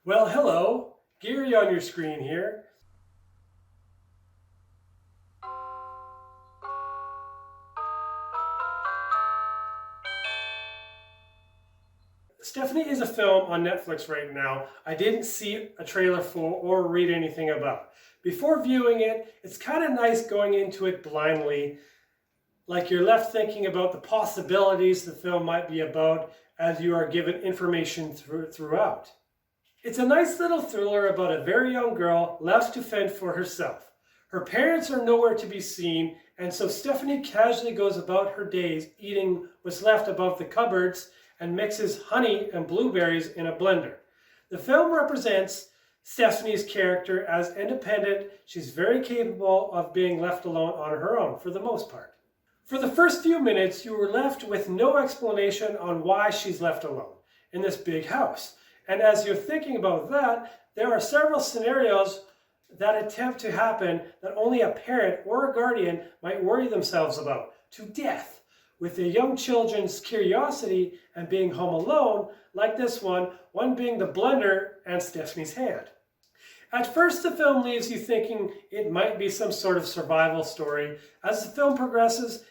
Well, hello, Gary on your screen here. Stephanie is a film on Netflix right now. I didn't see a trailer for or read anything about. Before viewing it, it's kind of nice going into it blindly, like you're left thinking about the possibilities the film might be about as you are given information throughout. It's a nice little thriller about a very young girl left to fend for herself. Her parents are nowhere to be seen, and so Stephanie casually goes about her days eating what's left above the cupboards and mixes honey and blueberries in a blender. The film represents Stephanie's character as independent. She's very capable of being left alone on her own for the most part. For the first few minutes, you were left with no explanation on why she's left alone in this big house. And as you're thinking about that, there are several scenarios that attempt to happen that only a parent or a guardian might worry themselves about, to death, with the young children's curiosity and being home alone, like this one being the blender and Stephanie's hand. At first, the film leaves you thinking it might be some sort of survival story. As the film progresses,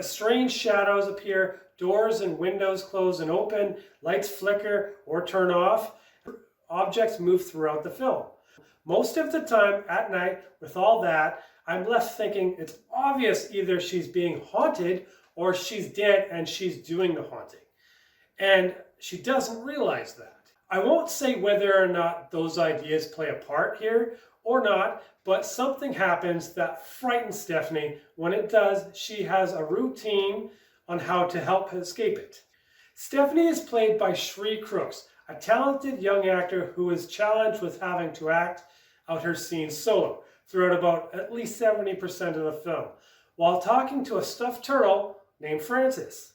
strange shadows appear, doors and windows close and open, lights flicker or turn off, objects move throughout the film. Most of the time at night, with all that, I'm left thinking it's obvious either she's being haunted or she's dead and she's doing the haunting. And she doesn't realize that. I won't say whether or not those ideas play a part here or not, but something happens that frightens Stephanie. When it does, she has a routine on how to help escape it. Stephanie is played by Shree Crooks, a talented young actor who is challenged with having to act out her scenes solo throughout about at least 70% of the film, while talking to a stuffed turtle named Francis.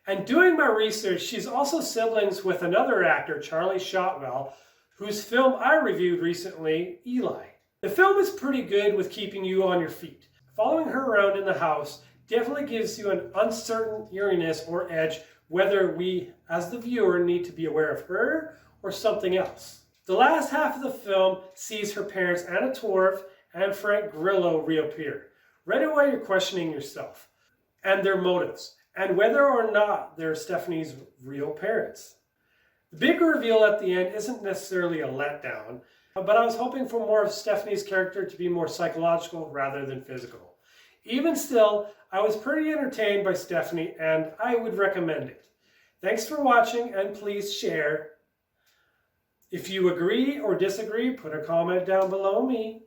And doing my research, she's also siblings with another actor, Charlie Shotwell, whose film I reviewed recently, Eli. The film is pretty good with keeping you on your feet. Following her around in the house definitely gives you an uncertain eeriness or edge, whether we, as the viewer, need to be aware of her or something else. The last half of the film sees her parents Anna Torv and Frank Grillo reappear. Right away you're questioning yourself and their motives, and whether or not they're Stephanie's real parents. The big reveal at the end isn't necessarily a letdown, but I was hoping for more of Stephanie's character to be more psychological rather than physical. Even still, I was pretty entertained by Stephanie, and I would recommend it. Thanks for watching, and please share. If you agree or disagree, put a comment down below me.